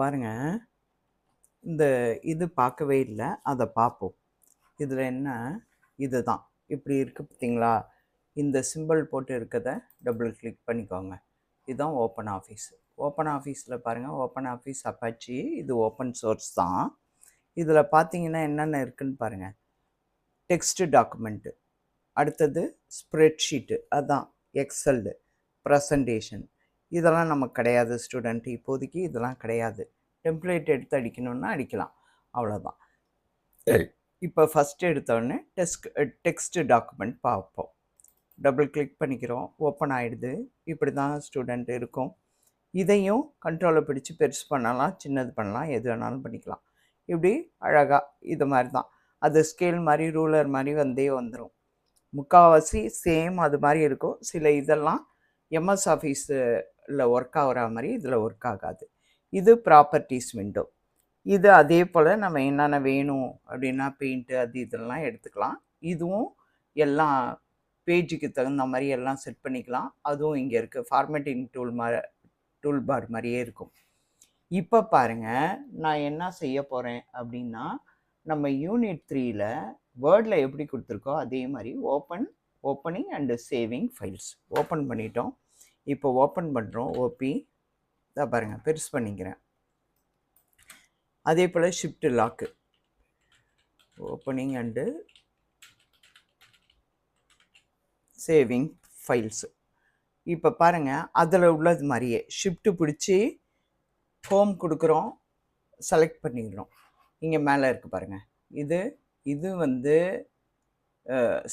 பாருங்க, இந்த இது பார்க்கவே இல்ல. அத பார்ப்போம். இதில என்ன, இதுதான். இப்படி இருக்கு பார்த்தீங்களா? இந்த சிம்பல் போட்டு இருக்கத டபுள் கிளிக் பண்ணிக்கோங்க. இதுதான் ஓப்பன் ஆஃபீஸ். ஓப்பன் ஆஃபீஸில பாருங்க, ஓப்பன் ஆஃபீஸ் அப்பாச்சி இது ஓப்பன் சோர்ஸ் தான். இதில பார்த்தீங்கன்னா என்னென்ன இருக்குன்னு பாருங்க. டெக்ஸ்ட் டாக்குமெண்ட், அடுத்தது ஸ்ப்ரெட்ஷீட், அதான் எக்ஸல், ப்ரெசன்டேஷன், இதெல்லாம் நமக்கு கிடையாது ஸ்டூடெண்ட். இப்போதைக்கு இதெல்லாம் கிடையாது. டெம்ப்ளேட் எடுத்து அடிக்கணும்னா அடிக்கலாம், அவ்வளோதான். இப்போ ஃபஸ்ட் எடுத்தோடனே டெக்ஸ்ட் டாக்குமெண்ட் பார்ப்போம். டபுள் கிளிக் பண்ணிக்கிறோம், ஓப்பன் ஆகிடுது. இப்படி தான் ஸ்டூடெண்ட் இருக்கும். இதையும் கண்ட்ரோலை பிடிச்சி பெருசு பண்ணலாம், சின்னது பண்ணலாம், எது வேணாலும் பண்ணிக்கலாம். இப்படி அழகாக இது மாதிரி தான். அது ஸ்கேல் மாதிரி ரூலர் மாதிரி வந்துடும். முக்கால்வாசி சேம் அது மாதிரி இருக்கும். சில இதெல்லாம் எம்எஸ் ஆஃபீஸில் ஒர்க் ஆகிற மாதிரி இதில் ஒர்க் ஆகாது. இது ப்ராப்பர்ட்டிஸ் விண்டோ. இது அதே போல் நம்ம என்னென்ன வேணும் அப்படின்னா பெயிண்ட்டு அது இதெல்லாம் எடுத்துக்கலாம். இதுவும் எல்லாம் பேஜுக்கு தகுந்த மாதிரி எல்லாம் செட் பண்ணிக்கலாம். அதுவும் இங்கே இருக்குது. ஃபார்மேட்டிங் டூல் பார் மாதிரியே இருக்கும். இப்போ பாருங்கள், நான் என்ன செய்ய போகிறேன் அப்படின்னா, நம்ம யூனிட் 3ல் வேர்டில் எப்படி கொடுத்துருக்கோ அதே மாதிரி opening and saving files open பண்ணிட்டோம். இப்போ ஓப்பன் பண்ணுறோம். ஓபி தான் பாருங்கள், பெருசு பண்ணிக்கிறேன். அதே போல் shift lock, opening and saving files. இப்போ பாருங்கள், அதில் உள்ளது மாதிரியே ஷிஃப்ட்டு பிடிச்சி ஹோம் கொடுக்குறோம், செலக்ட் பண்ணிடுறோம். இங்கே மேலே இருக்குது பாருங்கள். இது வந்து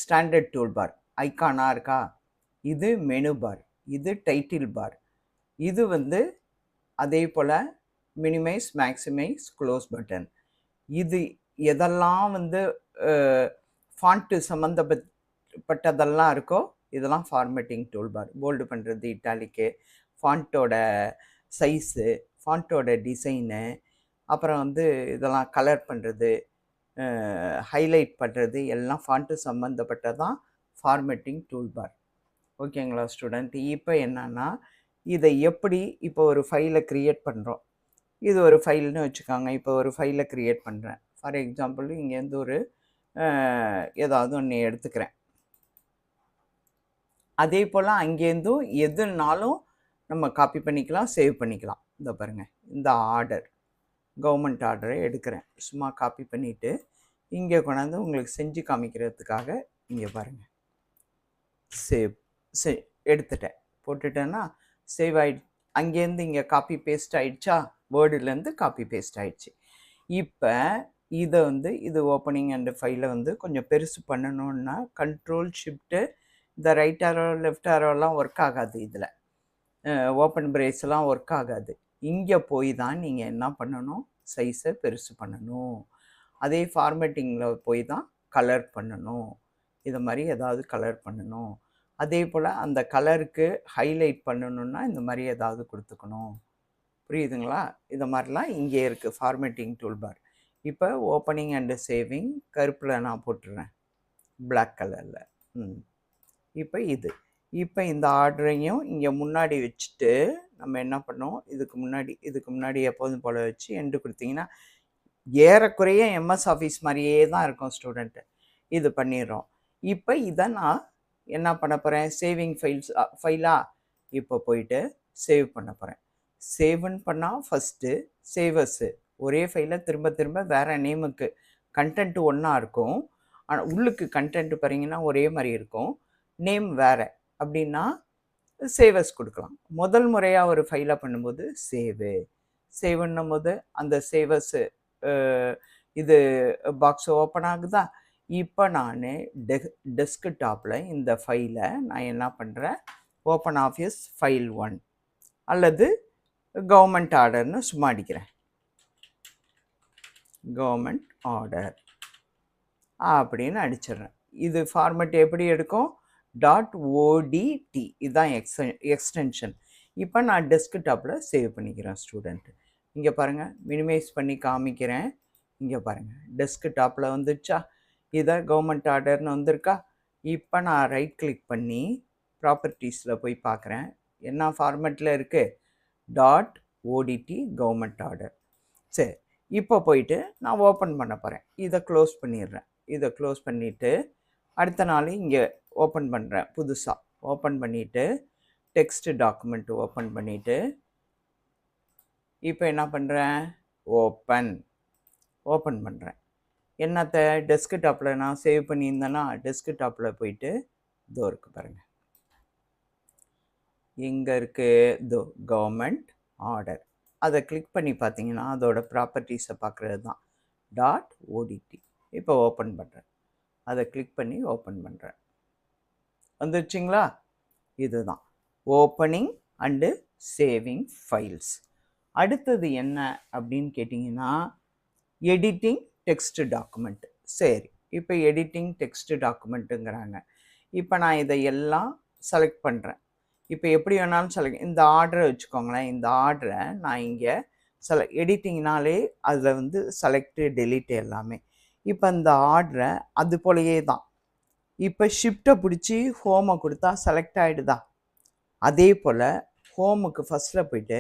ஸ்டாண்டர்ட் டூல் பார் ஐக்கானாக இருக்கா. இது மெனு பார், இது டைட்டில் பார், இது வந்து அதே போல் மினிமைஸ், மேக்ஸிமைஸ், க்ளோஸ் பட்டன். இது எதெல்லாம் வந்து ஃபாண்ட்டு சம்மந்தப்பட்டதெல்லாம் இருக்கோ இதெல்லாம் ஃபார்மேட்டிங் டூல் பார். போல்டு பண்ணுறது, இட்டாலிக்கு, ஃபாண்ட்டோட சைஸு, ஃபாண்ட்டோட டிசைனு, அப்புறம் வந்து இதெல்லாம் கலர் பண்ணுறது, ஹைலைட் பண்ணுறது, எல்லாம் ஃபாண்ட்டு சம்மந்தப்பட்டதான் ஃபார்மேட்டிங் டூல் பார். ஓகேங்களா ஸ்டூடெண்ட்? இப்போ என்னன்னா, இதை எப்படி இப்போ ஒரு ஃபைலை க்ரியேட் பண்ணுறோம். இது ஒரு ஃபைல்னு வச்சுக்கோங்க. இப்போ ஒரு ஃபைலை க்ரியேட் பண்ணுறேன். ஃபார் எக்ஸாம்பிள் இங்கேருந்து ஒரு ஏதாவது ஒன்று எடுத்துக்கிறேன். அதே போல் அங்கேருந்தும் எதுனாலும் நம்ம காப்பி பண்ணிக்கலாம், சேவ் பண்ணிக்கலாம். இந்த பாருங்கள், இந்த ஆர்டர் கவர்மெண்ட் ஆர்டரை எடுக்கிறேன். சும்மா காப்பி பண்ணிவிட்டு இங்கே கொண்டாந்து உங்களுக்கு செஞ்சு காமிக்கிறதுக்காக இங்கே பாருங்கள், சேவ் எடுத்துட்டேன். போட்டுட்டேன்னா சேவ் ஆகிடுச்சு. அங்கேருந்து இங்கே காப்பி பேஸ்ட் ஆகிடுச்சா, வேர்டுலேருந்து காப்பி பேஸ்ட் ஆகிடுச்சு. இப்போ இதை வந்து இது ஓப்பனிங் அண்டு ஃபைலை வந்து கொஞ்சம் பெருசு பண்ணணுன்னா கண்ட்ரோல் ஷிஃப்ட்டு, இந்த ரைட் ஆரோ லெஃப்ட் ஆரோலாம் ஒர்க் ஆகாது. இதில் ஓப்பன் பிரேஸ்லாம் ஒர்க் ஆகாது. இங்கே போய் தான் நீங்கள் என்ன பண்ணணும், சைஸை பெருசு பண்ணணும். அதே ஃபார்மேட்டிங்கில் போய் தான் கலர் பண்ணணும். இதை மாதிரி ஏதாவது கலர் பண்ணணும். அதே போல் அந்த கலருக்கு ஹைலைட் பண்ணணுன்னா இந்த மாதிரி ஏதாவது கொடுத்துக்கணும். புரியுதுங்களா? இதை மாதிரிலாம் இங்கே இருக்குது ஃபார்மேட்டிங் டூல் பார். இப்போ ஓப்பனிங் அண்டு சேவிங் கருப்பில் நான் போட்டுடுறேன், பிளாக் கலரில். இப்போ இப்போ இந்த ஆர்டரையும் இங்கே முன்னாடி வச்சுட்டு நம்ம என்ன பண்ணோம், இதுக்கு முன்னாடி எப்போதும் போல் வச்சு எண்டு கொடுத்தீங்கன்னா ஏறக்குறைய எம்எஸ் ஆஃபீஸ் மாதிரியே தான் இருக்கும் ஸ்டூடெண்ட்டு. இது பண்ணிடுறோம். இப்போ இதை நான் என்ன பண்ண போகிறேன், சேவிங் ஃபைலாக இப்போ போயிட்டு சேவ் பண்ண போகிறேன். சேவ்னு பண்ணால் ஃபஸ்ட்டு சேவர்ஸு ஒரே ஃபைலை திரும்ப திரும்ப வேறு நேமுக்கு கண்டென்ட்டு ஒன்றா இருக்கும். ஆனால் உள்ளுக்கு கண்டென்ட்டு பாருங்கன்னா ஒரே மாதிரி இருக்கும், நேம் வேறு. அப்படின்னா சேவர்ஸ் கொடுக்கலாம். முதல் முறையாக ஒரு ஃபைலை பண்ணும்போது சேவுன்னும் போது அந்த சேவர்ஸு இது பாக்ஸ் ஓப்பன் ஆகுதா. இப்போ நான் டெஸ்க்டாப்பில் இந்த ஃபைலை நான் என்ன பண்ணுறேன், ஓப்பன் ஆஃபீஸ் ஃபைல் 1 அல்லது கவர்மெண்ட் ஆர்டர்னு சும்மா அடிக்கிறேன். கவர்மெண்ட் ஆர்டர் அப்படின்னு அடிச்சிடுறேன். இது ஃபார்மேட் எப்படி எடுக்கும், .odt, இதுதான் எக்ஸ்டென்ஷன். இப்போ நான் டெஸ்க்டாப்பில் சேவ் பண்ணிக்கிறேன் ஸ்டூடெண்ட். இங்கே பாருங்கள், மினிமைஸ் பண்ணி காமிக்கிறேன். இங்கே பாருங்கள், டெஸ்க்டாப்பில் வந்துடுச்சா, இதை கவர்மெண்ட் ஆர்டர்னு வந்திருக்கா. இப்போ நான் ரைட் கிளிக் பண்ணி ப்ராப்பர்ட்டிஸில் போய் பார்க்குறேன், என்ன ஃபார்மேட்டில் இருக்குது, ஓடிடி கவர்மெண்ட் ஆர்டர். சரி, இப்போ போயிட்டு நான் ஓப்பன் பண்ண போகிறேன். இதை க்ளோஸ் பண்ணிடுறேன். இதை க்ளோஸ் பண்ணிவிட்டு அடுத்த நாள் இங்கே ஓப்பன் பண்ணுறேன். புதுசாக ஓப்பன் பண்ணிவிட்டு டெக்ஸ்ட் டாக்குமெண்ட் ஓப்பன் பண்ணிவிட்டு இப்போ என்ன பண்ணுறேன், ஓப்பன் பண்ணுறேன். என்னத்தை டெஸ்க்டாப்பில் நான் சேவ் பண்ணியிருந்தேன்னா டெஸ்க்டாப்பில் போயிட்டு இதோ இருக்குது பாருங்கள், எங்கே இருக்குது, இதோ கவர்மெண்ட் ஆர்டர். அதை கிளிக் பண்ணி பார்த்தீங்கன்னா அதோட ப்ராப்பர்ட்டிஸை பார்க்குறது தான் .odt. இப்போ ஓப்பன் பண்ணுறேன். அதை கிளிக் பண்ணி ஓப்பன் பண்ணுறேன். வந்துருச்சிங்களா? இதுதான் ஓப்பனிங் அண்டு சேவிங் ஃபைல்ஸ். அடுத்தது என்ன அப்படின்னு கேட்டிங்கன்னா எடிட்டிங் டெக்ஸ்ட் டாக்குமெண்ட். சரி, இப்போ எடிட்டிங் டெக்ஸ்ட் டாக்குமெண்ட்டுங்கிறாங்க. இப்போ நான் இதை எல்லாம் செலக்ட் பண்ணுறேன். இப்போ எப்படி வேணாலும் செலக்ட், இந்த ஆர்டரை வச்சுக்கோங்களேன். இந்த ஆர்டரை நான் இங்கே எடிட்டிங்னாலே அதில் வந்து செலக்டு டெலீட் எல்லாமே. இப்போ இந்த ஆர்டரை அது போலயே தான். இப்போ ஷிஃப்ட்டை பிடிச்சி ஹோமை கொடுத்தா செலக்ட் ஆகிடுதா? அதே போல் ஹோமுக்கு ஃபஸ்ட்டில் போய்ட்டு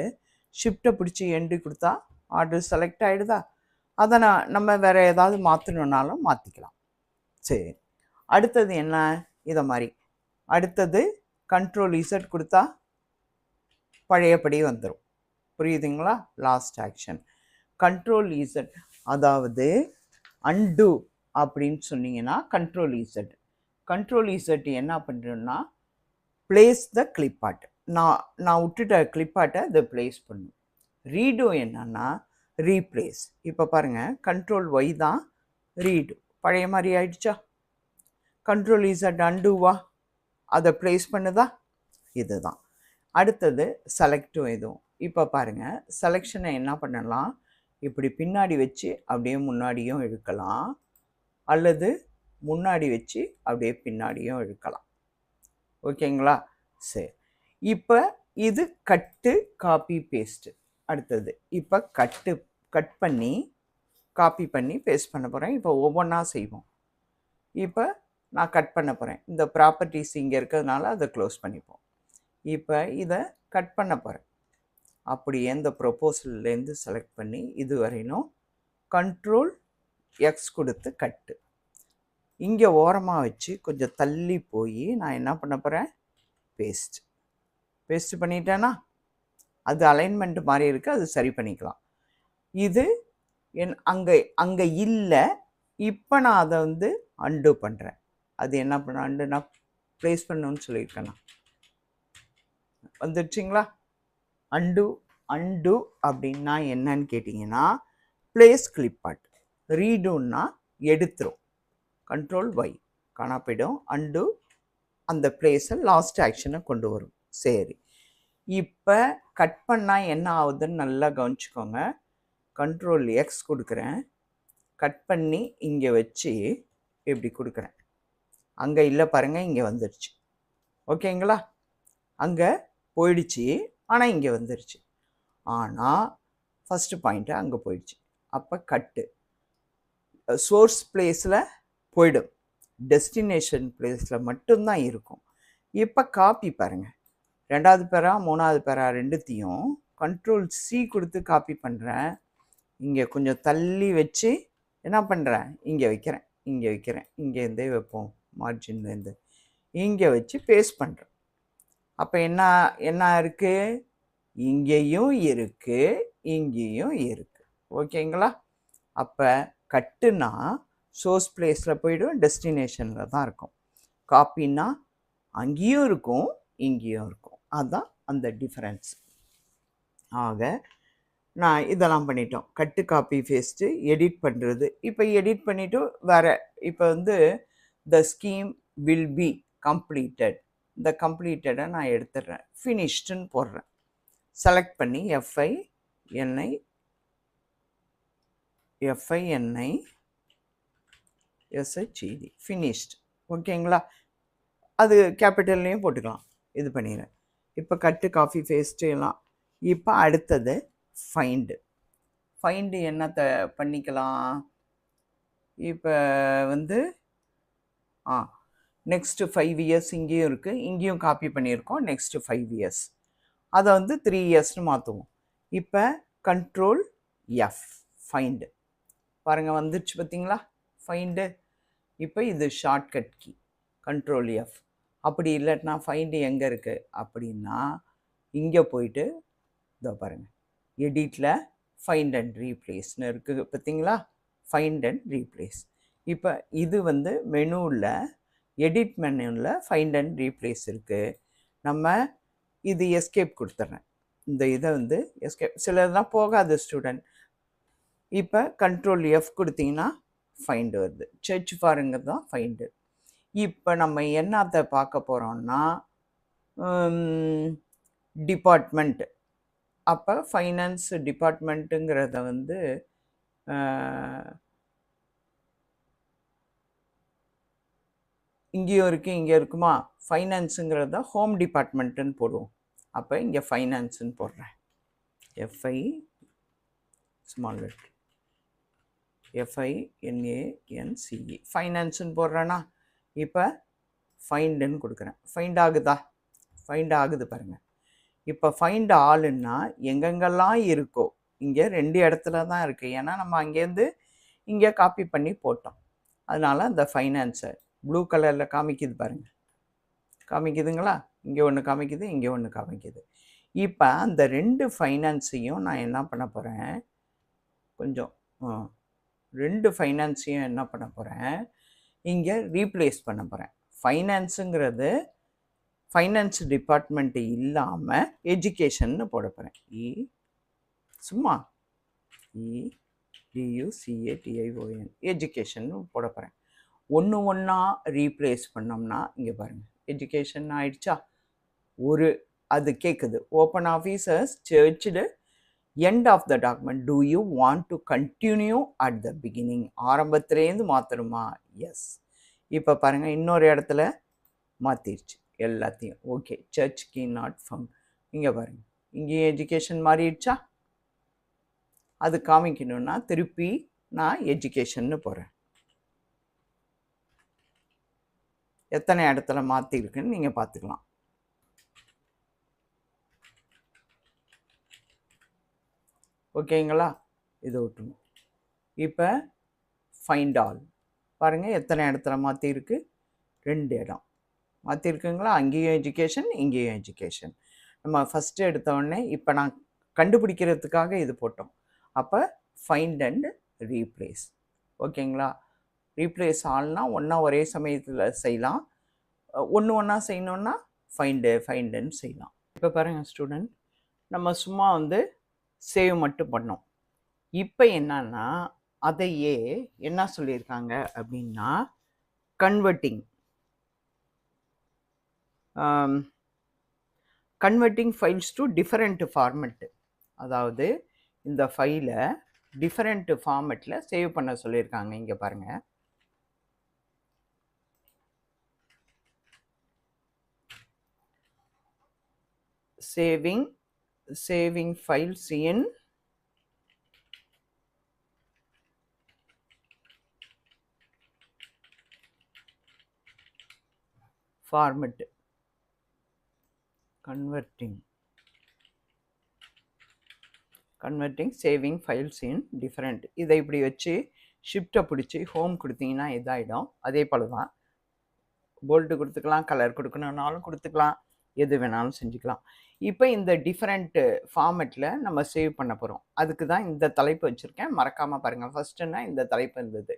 ஷிஃப்ட்டை பிடிச்சி எண்டு கொடுத்தா ஆர்டர் செலக்ட் ஆகிடுதா? அதை நம்ம வேறு ஏதாவது மாற்றணுன்னாலும் மாற்றிக்கலாம். சரி, அடுத்தது என்ன, இதை மாதிரி அடுத்தது Ctrl Z கொடுத்தா பழையபடி வந்துடும். புரியுதுங்களா? லாஸ்ட் ஆக்ஷன் Ctrl Z, அதாவது அன்டூ அப்படின்னு சொன்னீங்கன்னா Ctrl Z. Ctrl Z என்ன பண்ணுறோன்னா பிளேஸ் த கிளிப் ஆர்ட். நான் விட்டுட்ட கிளிப் ஆர்ட்டை அதை பிளேஸ் பண்ணும். ரீடோ என்னன்னா ரீப்ளேஸ். இப்போ பாருங்கள், Ctrl Y தான் ரீடு, பழைய மாதிரி ஆயிடுச்சா? Ctrl Z அன்டூவா, அதை பிளேஸ் பண்ணுதா? இதுதான். அடுத்தது செலக்டும் இதுவும். இப்போ பாருங்கள், செலெக்ஷனை என்ன பண்ணலாம், இப்படி பின்னாடி வச்சு அப்படியே முன்னாடியும் இழுக்கலாம், அல்லது முன்னாடி வச்சு அப்படியே பின்னாடியும் இழுக்கலாம். ஓகேங்களா? சரி, இப்போ இது கட்டு காப்பி பேஸ்ட்டு. அடுத்தது இப்போ கட் பண்ணி காப்பி பண்ணி பேஸ்ட் பண்ண போகிறேன். இப்போ ஒவ்வொன்றா செய்வோம். இப்போ நான் கட் பண்ண போகிறேன். இந்த ப்ராப்பர்ட்டிஸ் இங்கே இருக்கிறதுனால அதை க்ளோஸ் பண்ணிப்போம். இப்போ இதை கட் பண்ண போகிறேன். அப்படியே இந்த ப்ரொப்போசல்லேருந்து செலக்ட் பண்ணி இது வரையிலும் Ctrl X கொடுத்து கட்டு. இங்கே ஓரமாக வச்சு கொஞ்சம் தள்ளி போய் நான் என்ன பண்ண போகிறேன், பேஸ்ட் பண்ணிட்டேன்னா அது அலைன்மெண்ட் மாதிரி இருக்குது, அது சரி பண்ணிக்கலாம். இது அங்கே இல்லை. இப்போ நான் அதை வந்து அன்டூ பண்ணுறேன். அது என்ன பண்ண, அண்டு நான் ப்ளேஸ் பண்ணணும்னு சொல்லியிருக்கேண்ணா. வந்துடுச்சிங்களா? அன்டூ அப்படின்னா என்னன்னு கேட்டிங்கன்னா பிளேஸ் கிளிப் ஆர்ட். ரீடூன்னா எடுத்துரும், Ctrl Y காணா போய்டும். அன்டூ அந்த பிளேஸை லாஸ்ட் ஆக்ஷனை கொண்டு வரும். சரி, இப்போ கட் பண்ணால் என்ன ஆகுதுன்னு நல்லா கவனிச்சுக்கோங்க. Ctrl X கொடுக்குறேன், கட் பண்ணி இங்கே வச்சு இப்படி கொடுக்குறேன். அங்கே இல்லை பாருங்கள், இங்கே வந்துடுச்சு. ஓகேங்களா? அங்கே போயிடுச்சு, ஆனால் இங்கே வந்துடுச்சு. ஆனால் ஃபஸ்ட்டு பாயிண்ட்டு அங்கே போயிடுச்சு. அப்போ கட்டு சோர்ஸ் பிளேஸில் போயிடும், டெஸ்டினேஷன் பிளேஸில் மட்டும்தான் இருக்கும். இப்போ காப்பி பாருங்கள், ரெண்டாவது பேரா மூணாவது பேரா ரெண்டுத்தையும் Ctrl C கொடுத்து காப்பி பண்ணுறேன். இங்கே கொஞ்சம் தள்ளி வச்சு என்ன பண்ணுறேன், இங்கே வைக்கிறேன், இங்கேருந்தே வைப்போம், மார்ஜின்லேருந்து இங்கே வச்சு பேஸ்ட் பண்ணுறேன். அப்போ என்ன இருக்குது, இங்கேயும் இருக்குது, இங்கேயும் இருக்குது. ஓகேங்களா? அப்போ கட்டுனா சோர்ஸ் பிளேஸில் போய்டும், டெஸ்டினேஷனில் தான் இருக்கும். காப்பின்னா அங்கேயும் இருக்கும், இங்கேயும் இருக்கும். அதுதான் அந்த டிஃப்ரென்ஸ். ஆக நான் இதெல்லாம் பண்ணிட்டோம். கட்டு காப்பி பேஸ்ட்டு எடிட் பண்ணுறது. இப்போ எடிட் பண்ணிவிட்டு வேறு, இப்போ வந்து த ஸ்கீம் வில் பி கம்ப்ளீட்டட். இந்த கம்ப்ளீட்டடை நான் எடுத்துடுறேன், ஃபினிஷ்டுன்னு போடுறேன். செலக்ட் பண்ணி FINI SHED ஃபினிஷ்டு. ஓகேங்களா? அது கேபிட்டல்லையும் போட்டுக்கலாம். இது பண்ணிடுறேன். இப்போ கட்டு காஃபி பேஸ்ட்டு எல்லாம். இப்போ அடுத்தது ஃபைண்டு என்னத்தை பண்ணிக்கலாம், இப்போ வந்து நெக்ஸ்ட்டு 5 இயர்ஸ் இங்கேயும் இருக்குது, இங்கேயும் காப்பி பண்ணியிருக்கோம். நெக்ஸ்ட்டு 5 இயர்ஸ், அதை வந்து 3 இயர்ஸ்னு மாற்றுவோம். இப்போ கண்ட்ரோல் எஃப் ஃபைண்டு பாருங்கள் வந்துடுச்சு பார்த்தீங்களா ஃபைண்டு. இப்போ இது ஷார்ட்கட் கீ கண்ட்ரோல் எஃப். அப்படி இல்லைன்னா ஃபைண்டு எங்கே இருக்குது அப்படின்னா இங்கே போயிட்டு இதோ பாருங்கள் எடிட்டில் ஃபைண்ட் அண்ட் ரீப்ளேஸ்னு இருக்குது பார்த்தீங்களா, ஃபைண்ட் அண்ட் ரீப்ளேஸ். இப்போ இது வந்து மெனுவில் எடிட் மெனுவில் ஃபைண்ட் அண்ட் ரீப்ளேஸ் இருக்குது. நம்ம இது எஸ்கேப் கொடுத்துட்றேன், இந்த இதை வந்து எஸ்கேப். சிலதெல்லாம் போகாது ஸ்டூடெண்ட். இப்போ கண்ட்ரோல் எஃப் கொடுத்தீங்கன்னா ஃபைண்டு வருது. சர்ச் பாருங்க தான் ஃபைண்டு. இப்போ நம்ம என்னத்தை பார்க்க போகிறோம்னா டிபார்ட்மெண்ட். அப்போ ஃபைனான்ஸ் டிபார்ட்மெண்ட்டுங்கிறத வந்து இங்கேயும் இருக்குது இங்கே இருக்குமா, ஃபைனான்ஸுங்கிறத ஹோம் டிபார்ட்மெண்ட்டுன்னு போடுவோம். அப்போ இங்கே ஃபைனான்ஸுன்னு போடுறேன், எஃப்ஐ ஸ்மால் லெட்டர் FINANCE ஃபைனான்ஸுன்னு போடுறேன்னா இப்போ ஃபைண்டுன்னு கொடுக்குறேன். ஃபைண்ட் ஆகுதா, ஃபைண்ட் ஆகுது பாருங்கள். இப்போ ஃபைண்ட் ஆளுன்னா எங்கெங்கெல்லாம் இருக்கோ இங்கே 2 இடத்துல தான் இருக்குது. ஏன்னா நம்ம அங்கேருந்து இங்கே காப்பி பண்ணி போட்டோம். அதனால் அந்த ஃபைனான்ஸை ப்ளூ கலரில் காமிக்குது பாருங்கள், காமிக்குதுங்களா, இங்கே ஒன்று காமிக்குது இங்கே ஒன்று காமிக்குது. இப்போ அந்த 2 ஃபைனான்ஸையும் நான் என்ன பண்ண போகிறேன், கொஞ்சம் 2 ஃபைனான்ஸையும் என்ன பண்ண போகிறேன், இங்கே ரீப்ளேஸ் பண்ண போகிறேன். ஃபைனான்ஸுங்கிறது ஃபைனான்ஸ் டிபார்ட்மெண்ட்டு இல்லாமல் எஜுகேஷன்னு போட போகிறேன். சும்மா EDUCATION எஜுகேஷன்னு போட போகிறேன். ஒன்று ஒன்றா ரீப்ளேஸ் பண்ணோம்னா இங்கே பாருங்கள் எஜுகேஷன் ஆயிடுச்சா. ஒரு அது கேட்குது, open officers searched end of the document, do you want to continue at the beginning, ஆரம்பத்துலேருந்து மாற்றணுமா, எஸ். இப்போ பாருங்கள் இன்னொரு இடத்துல மாற்றிடுச்சு எல்லாத்தையும். Okay, search key not found. இங்கே பாருங்கள் இங்கேயும் எஜுகேஷன் மாறிடுச்சா. அது காமிக்கணுன்னா திருப்பி நான் எஜுகேஷன்னு போகிறேன். எத்தனை இடத்துல மாற்றிருக்குன்னு நீங்கள் பார்த்துக்கலாம். ஓகேங்களா, இதை விட்டுணும். இப்போ ஃபைண்ட் ஆல் பாருங்கள் எத்தனை இடத்துல மாற்றிருக்கு, 2 இடம் மாற்றிருக்குங்களா. அங்கேயும் எஜுகேஷன் இங்கேயும் எஜுகேஷன். நம்ம ஃபஸ்ட்டு எடுத்தோடனே இப்போ நான் கண்டுபிடிக்கிறதுக்காக இது போட்டோம். அப்போ ஃபைண்ட் அண்ட் ரீப்ளேஸ். ஓகேங்களா, ரீப்ளேஸ் ஆல்னா ஒன்றா ஒரே சமயத்தில் செய்யலாம், ஒன்று ஒன்றா செய்யணுன்னா ஃபைண்டுன்னு செய்யலாம். இப்போ பாருங்கள் ஸ்டூடெண்ட், நம்ம சும்மா வந்து சேவ் மட்டும் பண்ணோம். இப்போ என்னன்னா அதையே என்ன சொல்லியிருக்காங்க அப்படின்னா converting files to different format. அதாவது இந்த ஃபைலை டிஃபரெண்ட் ஃபார்மெட்டில் சேவ் பண்ண சொல்லியிருக்காங்க. இங்கே பாருங்கள், saving files in format, converting saving files in different. இதை இப்படி வச்சு ஷிஃப்ட்டை பிடிச்சி ஹோம் கொடுத்தீங்கன்னா இதாகிடும். அதே போல் தான் போல்டு கொடுத்துக்கலாம், கலர் கொடுக்கணுன்னாலும் கொடுத்துக்கலாம், எது வேணாலும் செஞ்சுக்கலாம். இப்போ இந்த டிஃப்ரெண்ட் ஃபார்மெட்டில் நம்ம சேவ் பண்ண போகிறோம். அதுக்கு தான் இந்த தலைப்பு வச்சுருக்கேன், மறக்காமல் பாருங்கள். ஃபஸ்ட்டுன்னா இந்த தலைப்பு இருந்தது.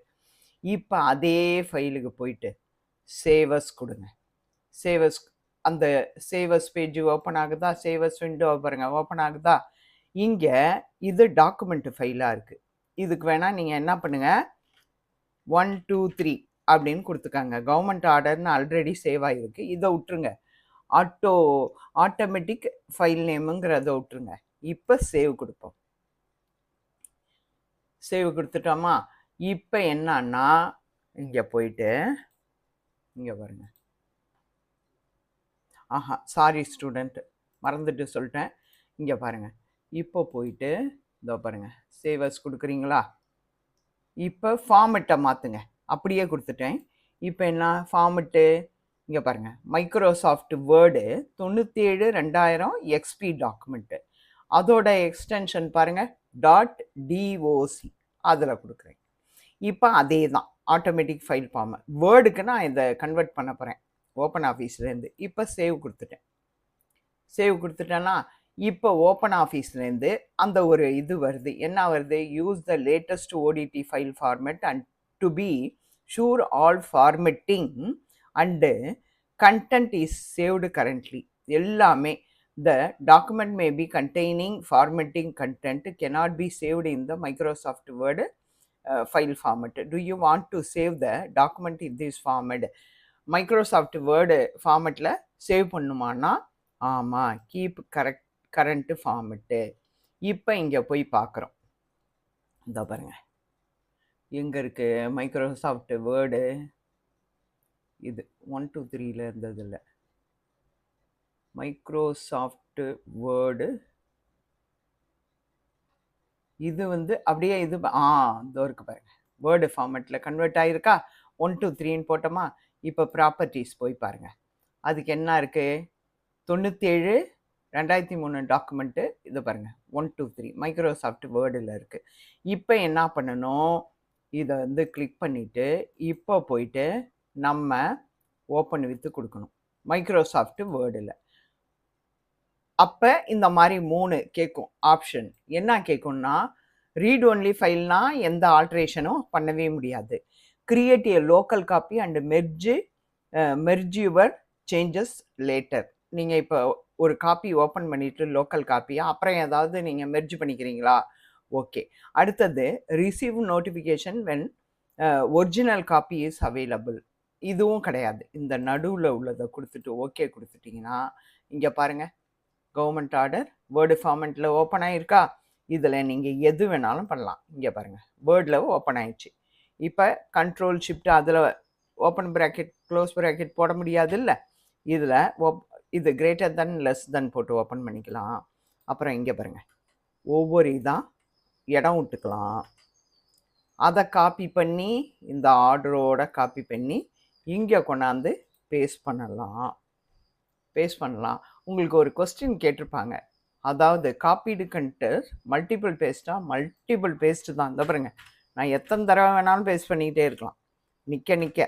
இப்போ அதே ஃபைலுக்கு போயிட்டு சேவஸ் கொடுங்க. சேவஸ், அந்த சேவஸ் பேஜ் ஓப்பன் ஆகுதா, சேவஸ் விண்டோ பாருங்கள் ஓப்பன் ஆகுதா. இங்கே இது டாக்குமெண்ட் ஃபைலாக இருக்குது. இதுக்கு வேணால் நீங்கள் என்ன பண்ணுங்கள், 1 2 3 அப்படின்னு கொடுத்துக்காங்க. கவர்மெண்ட் ஆர்டர்னு ஆல்ரெடி சேவ் ஆகிருக்கு, இதை விட்டுருங்க. ஆட்டோமேட்டிக் ஃபைல் நேமுங்கிறத விட்டுருங்க. இப்போ சேவ் கொடுப்போம். சேவ் கொடுத்துட்டோமா. இப்போ என்னன்னா இங்கே போயிட்டு இங்கே பாருங்க, சாரி ஸ்டூடெண்ட் மறந்துட்டு சொல்லிட்டேன். இங்கே பாருங்கள், இப்போ போயிட்டு இதோ பாருங்கள் சேவஸ் கொடுக்குறீங்களா. இப்போ ஃபார்மெட்டை மாற்றுங்க, அப்படியே கொடுத்துட்டேன். இப்போ என்ன ஃபார்மெட்டு, இங்கே பாருங்கள் மைக்ரோசாஃப்ட் வேர்டு 97/2000 XP டாக்குமெண்ட்டு. அதோட எக்ஸ்டென்ஷன் பாருங்கள் .doc அதில் கொடுக்குறேன். இப்போ அதே தான் ஆட்டோமேட்டிக் ஃபைல் ஃபார்மட். வேர்டுக்கு நான் இதை கன்வெர்ட் பண்ண போகிறேன் ஓப்பன் ஆஃபீஸ்லேருந்து. இப்போ சேவ் கொடுத்துட்டேன். சேவ் கொடுத்துட்டேன்னா இப்போ ஓப்பன் ஆஃபீஸ்லேருந்து அந்த ஒரு இது வருது. என்ன வருது? Use the latest ODT file format and to be sure all formatting and content is saved currently. எல்லாமே the document may be containing formatting content cannot be saved in the Microsoft Word file format. Do you want to save the document in this format? Microsoft Word formatல save பண்ணுமானா ஆமாம், keep current format. இப்போ இங்கே போய் பார்க்குறோம். இதோ பாருங்க, எங்கே இருக்குது மைக்ரோசாஃப்ட் வேர்டு? இது 1 2 3ல இருந்தது இல்லை. மைக்ரோசாஃப்ட் வேர்டு இது வந்து அப்படியே இது இதோ இருக்கு பாருங்க. வேர்டு ஃபார்மேட்டில் கன்வெர்ட் ஆகிருக்கா? 1 2 3ன்னு போட்டோமா? இப்போ ப்ராப்பர்ட்டிஸ் போய் பாருங்கள். அதுக்கு என்ன இருக்குது? 97 2003 டாக்குமெண்ட்டு. இது பாருங்கள் 1 2 3 மைக்ரோசாஃப்ட் வேர்டில் இருக்குது. இப்போ என்ன பண்ணணும்? இதை வந்து கிளிக் பண்ணிவிட்டு இப்போ போயிட்டு நம்ம ஓப்பன் வித்து கொடுக்கணும் மைக்ரோசாஃப்ட் வேர்டில். அப்போ இந்த மாதிரி 3 கேட்கும் ஆப்ஷன். என்ன கேட்கும்னா, ரீட் ஒன்லி ஃபைல்னா எந்த ஆல்ட்ரேஷனும் பண்ணவே முடியாது. Create a local copy and merge your changes later. நீங்கள் இப்போ ஒரு காப்பி ஓப்பன் பண்ணிவிட்டு லோக்கல் காப்பியா அப்புறம் ஏதாவது நீங்கள் மெர்ஜ் பண்ணிக்கிறீங்களா? ஓகே. அடுத்தது receive notification when original copy is available. இதுவும் கிடையாது. இந்த நடுவில் உள்ளதை கொடுத்துட்டு ஓகே கொடுத்துட்டிங்கன்னா இங்கே பாருங்கள், கவர்மெண்ட் ஆர்டர் வேர்டு ஃபார்மெட்டில் ஓப்பன் ஆகிருக்கா? இதில் நீங்கள் எது வேணாலும் பண்ணலாம். இங்கே பாருங்கள், வேர்டில் ஓப்பன் ஆயிடுச்சு. இப்போ கண்ட்ரோல் ஷிஃப்ட் அதில் ஓப்பன் ப்ராக்கெட் க்ளோஸ் ப்ராக்கெட் போட முடியாது இல்லை. இதில் இது கிரேட்டர் தென் லெஸ் தென் போட்டு ஓப்பன் பண்ணிக்கலாம். அப்புறம் இங்கே பாருங்கள், ஒவ்வொரு இதாக இடம் விட்டுக்கலாம். அதை காப்பி பண்ணி இந்த ஆர்டரோட காப்பி பண்ணி இங்கே கொண்டாந்து பேஸ்ட் பண்ணலாம். உங்களுக்கு ஒரு கொஸ்டின் கேட்டிருப்பாங்க, அதாவது காப்பீடு கண்டர் மல்டிபிள் பேஸ்ட்டாக? மல்டிபிள் பேஸ்ட்டு தான். இந்த பாருங்க, நான் எத்தனை தடவை வேணாலும் பேஸ்ட் பண்ணிக்கிட்டே இருக்கலாம் நிற்க.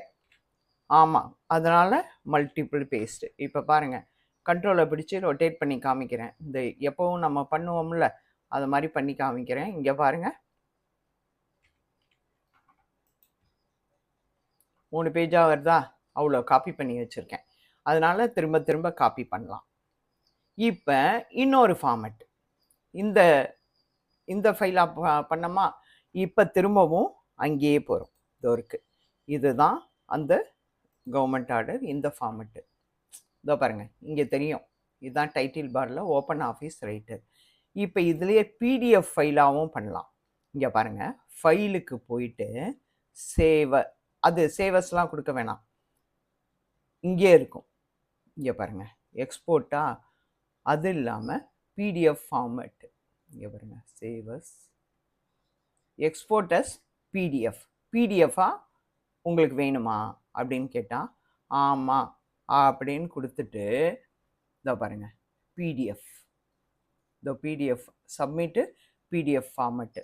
ஆமாம், அதனால் மல்டிபிள் பேஸ்ட்டு. இப்போ பாருங்கள், கண்ட்ரோலை பிடிச்சி ரொட்டேட் பண்ணி காமிக்கிறேன். இந்த எப்போவும் நம்ம பண்ணுவோம்ல அது மாதிரி பண்ணி காமிக்கிறேன். இங்கே பாருங்கள், 3 பேஜாக வருதா? அவ்வளோ காப்பி பண்ணி வச்சுருக்கேன். அதனால் திரும்ப திரும்ப காப்பி பண்ணலாம். இப்போ இன்னொரு ஃபார்மெட், இந்த ஃபைலாக பண்ணோமா? இப்போ திரும்பவும் அங்கேயே போகிறோம். இதோ இருக்குது, இதுதான் அந்த கவர்மெண்ட் ஆர்டர். இந்த ஃபார்மெட்டு இதோ பாருங்கள், இங்கே தெரியும். இதுதான் டைட்டில் பாரில் ஓப்பன் ஆஃபீஸ் ரைட்டர். இப்போ இதுலேயே பிடிஎஃப் ஃபைலாகவும் பண்ணலாம். இங்கே பாருங்கள், ஃபைலுக்கு போயிட்டு அது சேவஸ்லாம் கொடுக்க வேணாம், இங்கே இருக்கும். இங்கே பாருங்கள், எக்ஸ்போர்ட்டா? அது இல்லாமல் பிடிஎஃப் ஃபார்மேட். இங்கே பாருங்கள், சேவஸ் எக்ஸ்போர்ட்டஸ் பிடிஎஃபாக உங்களுக்கு வேணுமா அப்படின்னு கேட்டால் ஆமாம் அப்படின்னு கொடுத்துட்டு இதோ பாருங்கள், பிடிஎஃப் சப்மிட்டு பிடிஎஃப் ஃபார்மேட்டு.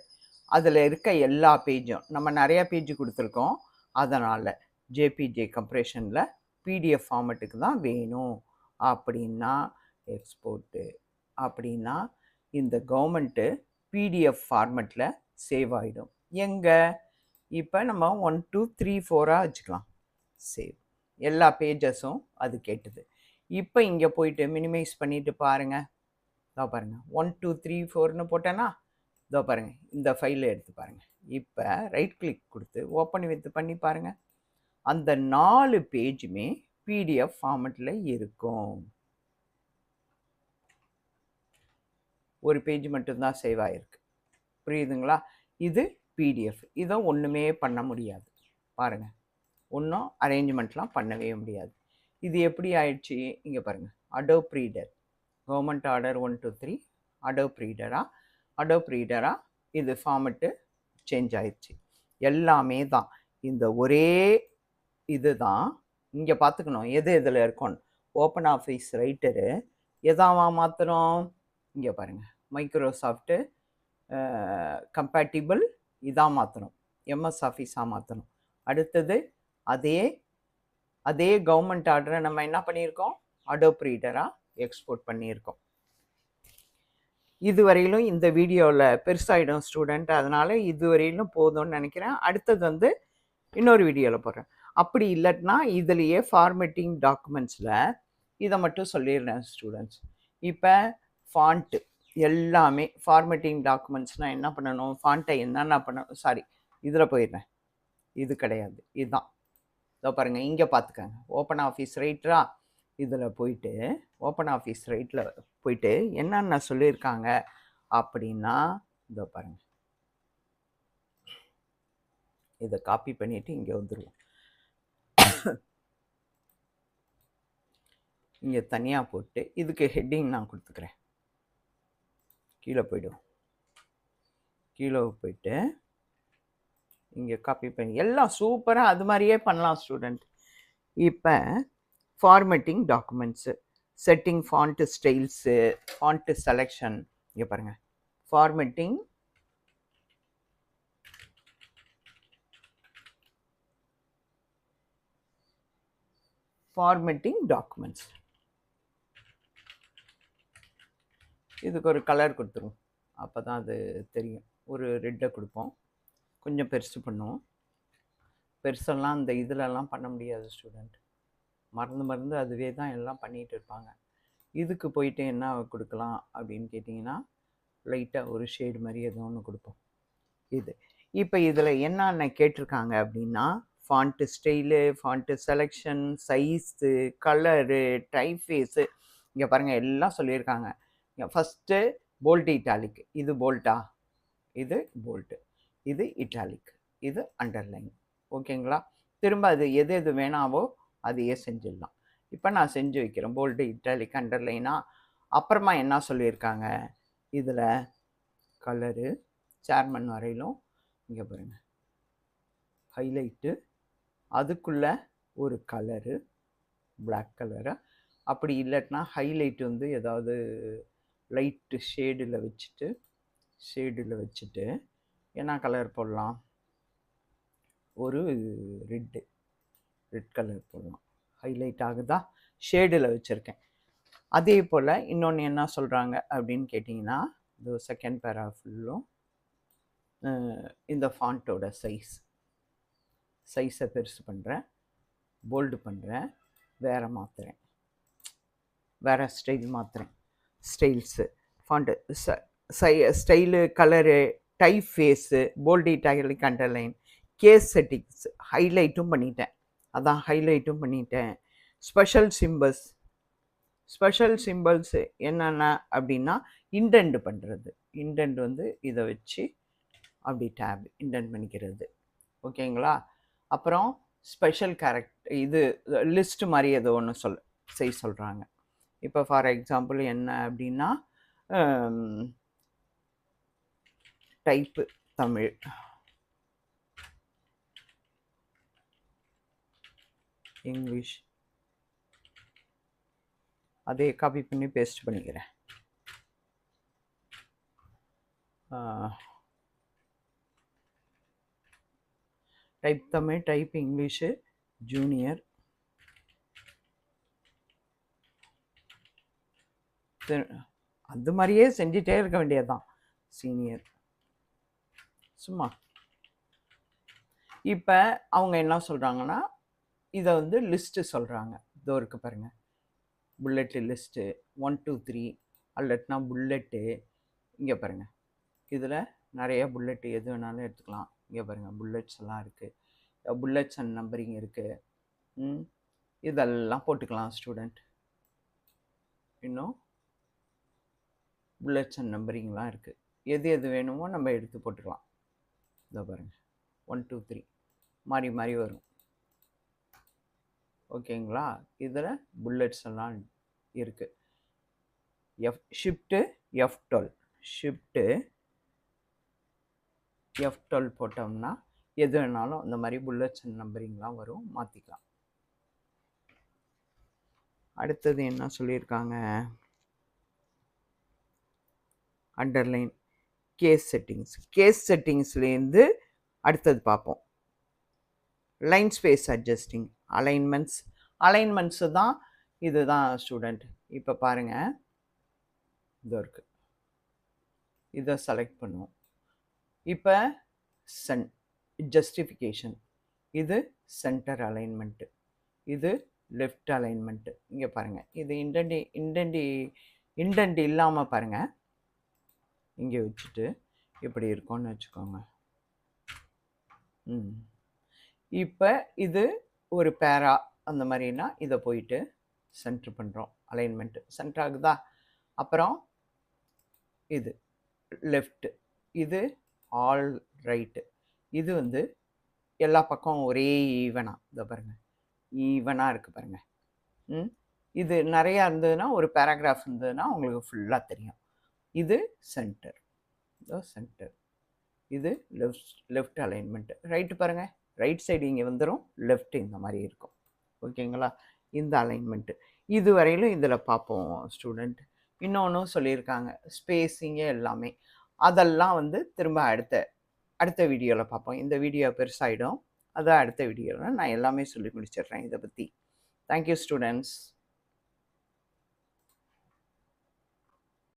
அதில் இருக்க எல்லா பேஜும் நம்ம நிறையா பேஜ் கொடுத்துருக்கோம். அதனால் ஜேபிஜே கம்ப்ரெஷனில் பிடிஎஃப் ஃபார்மேட்டுக்கு தான் வேணும் அப்படின்னா எக்ஸ்போர்ட்டு அப்படின்னா இந்த கவர்மெண்ட்டு பிடிஎஃப் ஃபார்மேட்டில் சேவ் ஆகிடும். எங்கே? இப்போ நம்ம 1 2 3 4 வச்சுக்கலாம். சேவ் எல்லா பேஜஸும் அது கேட்டுது. இப்போ இங்கே போயிட்டு மினிமைஸ் பண்ணிவிட்டு பாருங்கள். இதோ பாருங்கள், 1 2 3 4ன்னு போட்டேன்னா இதோ பாருங்கள், இந்த ஃபைலை எடுத்து பாருங்கள். இப்போ ரைட் கிளிக் கொடுத்து ஓப்பன் வித் பண்ணி பாருங்கள். அந்த 4 பேஜுமே பிடிஎஃப் ஃபார்மேட்டில் இருக்கும். ஒரு பேஜ் மட்டும்தான் சேவ் ஆகிருக்கு. புரியுதுங்களா? இது பிடிஎஃப். இதை ஒன்றுமே பண்ண முடியாது. பாருங்கள், ஒன்றும் அரேஞ்ச்மெண்ட்லாம் பண்ணவே முடியாது. இது எப்படி ஆயிடுச்சு? இங்கே பாருங்கள், அடோப் ரீடர் கவர்மெண்ட் ஆர்டர் 1 2 3 அடோப் ரீடராக இது ஃபார்மெட்டு சேஞ்ச் ஆயிடுச்சு. எல்லாமே தான் இந்த ஒரே இது தான். இங்கே பார்த்துக்கணும் எது இதில் இருக்கணும். ஓப்பன் ஆஃபீஸ் ரைட்டரு எதாவா மாற்றணும்? இங்கே பாருங்கள், மைக்ரோசாஃப்ட்டு கம்பேட்டிபிள் இதாக மாற்றணும், எம்எஸ் ஆஃபீஸாக மாற்றணும். அடுத்தது அதே கவர்மெண்ட் ஆர்டரை நம்ம என்ன பண்ணியிருக்கோம், அடோப் ரீடராக எக்ஸ்போர்ட் பண்ணியிருக்கோம். இதுவரையிலும் இந்த வீடியோவில் பெருசாகிடும் ஸ்டூடெண்ட், அதனால் இதுவரையிலும் போதும்னு நினைக்கிறேன். அடுத்தது வந்து இன்னொரு வீடியோவில் போடுறேன். அப்படி இல்லைன்னா இதுலேயே ஃபார்மேட்டிங் டாக்குமெண்ட்ஸில் இதை மட்டும் சொல்லிடுறேன் ஸ்டூடெண்ட்ஸ். இப்போ ஃபாண்ட்டு எல்லாமே ஃபார்மேட்டிங் டாக்குமெண்ட்ஸ்னால் என்ன பண்ணணும், ஃபாண்ட்டை என்னென்ன பண்ணணும், சாரி இதில் போயிடுறேன், இது கிடையாது, இதுதான். இதோ பாருங்கள், இங்கே பார்த்துக்கங்க, ஓப்பன் ஆஃபீஸ் ரைட்டரா, இதில் போயிட்டு ஓப்பன் ஆஃபீஸ் ரைட்டில் போயிட்டு என்னென்ன சொல்லியிருக்காங்க அப்படின்னா, இதோ பாருங்கள், இதை காப்பி பண்ணிவிட்டு இங்கே வந்துடுவோம். இங்கே தனியாக போட்டு இதுக்கு ஹெட்டிங் நான் கொடுத்துக்கிறேன். கீழே போய்டும், கீழே போயிட்டு இங்கே காப்பி பண்ணி எல்லாம் சூப்பராக அது மாதிரியே பண்ணலாம் ஸ்டூடெண்ட். இப்போ formatting documents, setting font styles, font selection, இங்கே பாருங்கள், ஃபார்மேட்டிங் டாக்குமெண்ட்ஸ். இதுக்கு ஒரு கலர் கொடுத்துருவோம், அப்போ தான் அது தெரியும். ஒரு ரெட்டை கொடுப்போம், கொஞ்சம் பெருசு பண்ணுவோம். பெருசெல்லாம் அந்த இதிலெல்லாம் பண்ண முடியாது ஸ்டூடெண்ட், மறந்து அதுவே தான் எல்லாம் பண்ணிகிட்டு இருப்பாங்க. இதுக்கு போயிட்டு என்ன கொடுக்கலாம் அப்படின்னு கேட்டிங்கன்னா, லைட்டாக ஒரு ஷேடு மாதிரி ஏதோ ஒன்று கொடுப்போம். இது இப்போ இதில் என்னென்ன கேட்டிருக்காங்க அப்படின்னா, font style, font selection, size, colour, typeface, இங்கே பாருங்கள் எல்லாம் சொல்லியிருக்காங்க. ஃபஸ்ட்டு போல்ட் இட்டாலிக், இது போல்ட்டா, இது போல்ட்டு, இது இட்டாலிக், இது அண்டர்லைன். ஓகேங்களா? திரும்ப அது எது எது வேணாவோ அதையே செஞ்சிடலாம். இப்போ நான் செஞ்சு வைக்கிறேன், போல்டு, இட்டாலிக், அண்டர்லைனா. அப்புறமா என்ன சொல்லியிருக்காங்க, இதில் கலரு சேர்மன் வரையிலும் இங்கே பாருங்கள், ஹைலைட்டு, அதுக்குள்ளே ஒரு கலரு பிளாக் கலரு, அப்படி இல்லைன்னா ஹைலைட் வந்து ஏதாவது லைட்டு ஷேடில் வச்சுட்டு என்ன கலர் போடலாம், ஒரு ரெட் கலர் போடலாம். ஹைலைட் ஆகுதா, ஷேடில் வச்சுருக்கேன். அதே போல் இன்னொன்று என்ன சொல்கிறாங்க அப்படின்னு கேட்டிங்கன்னா, இந்த செகண்ட் பேரா ஃபுல்லும் இந்த ஃபாண்ட்டோட சைஸை பெருசு பண்ணுறேன், போல்டு பண்ணுறேன், வேறு மாற்றுறேன், வேறு ஸ்டைல் மாற்றுறேன். Styles, font, style, colour, type face, bold, italic, underline, case settings, ஹைலைட்டும் பண்ணிட்டேன், அதான் ஹைலைட்டும் பண்ணிட்டேன். ஸ்பெஷல் சிம்பிள்ஸு என்னென்ன அப்படின்னா, இண்டெண்ட் பண்ணுறது. இண்டெண்ட் வந்து இதை வச்சு அப்படி டேப் இண்டெண்ட் பண்ணிக்கிறது. ஓகேங்களா? அப்புறம் ஸ்பெஷல் கேரக்டர், இது லிஸ்ட் மாதிரி ஏதோ ஒன்று செய்ய சொல்கிறாங்க. இப்போ ஃபார் எக்ஸாம்பிள் என்ன அப்படின்னா, டைப்பு தமிழ், இங்கிலீஷ், அதே காப்பி பண்ணி பேஸ்ட் பண்ணிக்கிறேன். Type Tamil, type English, junior, அது மாதிரியே செஞ்சிட்டே இருக்க வேண்டியதுதான், சீனியர், சும்மா. இப்போ அவங்க என்ன சொல்கிறாங்கன்னா, இதை வந்து லிஸ்ட்டு சொல்கிறாங்க. இதோ இருக்குது பாருங்கள், புல்லெட்டு லிஸ்ட்டு 1 2 3, அல்லட்னா புல்லெட்டு. இங்கே பாருங்கள், இதில் நிறைய புல்லெட்டு எது வேணாலும் எடுத்துக்கலாம். இங்கே பாருங்கள், புல்லெட்ஸ் எல்லாம் இருக்குது, புல்லெட்ஸ் அண்ட் நம்பரிங் இருக்குது. இதெல்லாம் போட்டுக்கலாம் ஸ்டூடெண்ட். இன்னும் புல்லெட்ஸ் அண்ட் நம்பரிங்லாம் இருக்குது, எது வேணுமோ நம்ம எடுத்து போட்டுக்கலாம். இதோ பாருங்கள், 1 2 3 மாறி மாறி வரும். ஓகேங்களா? இதில் புல்லெட்ஸ் எல்லாம் இருக்குது. ஷிஃப்ட்டு F12 போட்டோம்னா எது வேணாலும் இந்த மாதிரி புல்லெட்ஸ் அண்ட் நம்பரிங்லாம் வரும், மாற்றிக்கலாம். அடுத்தது என்ன சொல்லியிருக்காங்க, அண்டர்லைன், கேஸ் செட்டிங்ஸ். கேஸ் செட்டிங்ஸ்லேருந்து அடுத்தது பார்ப்போம். லைன் ஸ்பேஸ் அட்ஜஸ்டிங், அலைன்மெண்ட்ஸு தான் இதுதான் ஸ்டூடெண்ட். இப்போ பாருங்கள், இது இருக்குது, இதை செலக்ட் பண்ணுவோம். இப்போ ஜஸ்டிஃபிகேஷன், இது சென்டர் அலைன்மெண்ட்டு, இது லெஃப்ட் அலைன்மெண்ட்டு. இங்கே பாருங்கள், இது இண்டெண்ட் இல்லாமல் பாருங்கள், இங்கே வச்சுட்டு இப்படி இருக்கும்னு வச்சுக்கோங்க. இப்போ இது ஒரு பேரா அந்த மாதிரினா இதை போயிட்டு சென்டர் பண்ணுறோம், அலைன்மெண்ட்டு சென்டர் ஆகுதா. அப்புறம் இது லெஃப்ட்டு, இது ஆல் ரைட்டு, இது வந்து எல்லா பக்கம் ஒரே ஈவனாக, இதை பாருங்கள், ஈவனாக இருக்குது பாருங்கள். இது நிறையா இருந்ததுன்னா, ஒரு பேராகிராஃப் இருந்ததுன்னா உங்களுக்கு ஃபுல்லாக தெரியும். இது சென்டர், சென்டர், இது லெஃப்ட் அலைன்மெண்ட்டு. ரைட்டு பாருங்கள், ரைட் சைடு இங்கே வந்துடும், லெஃப்ட் இந்த மாதிரி இருக்கும். ஓகேங்களா, இந்த அலைன்மெண்ட்டு இது வரையிலும் இதில் பார்ப்போம் ஸ்டூடெண்ட். இன்னொன்றும் சொல்லியிருக்காங்க, ஸ்பேஸிங்கு எல்லாமே, அதெல்லாம் வந்து திரும்ப அடுத்த வீடியோவில் பார்ப்போம். இந்த வீடியோ பெருசாகிடும், அதான் அடுத்த வீடியோவில் நான் எல்லாமே சொல்லி முடிச்சிடுறேன் இதை பற்றி. Thank you students.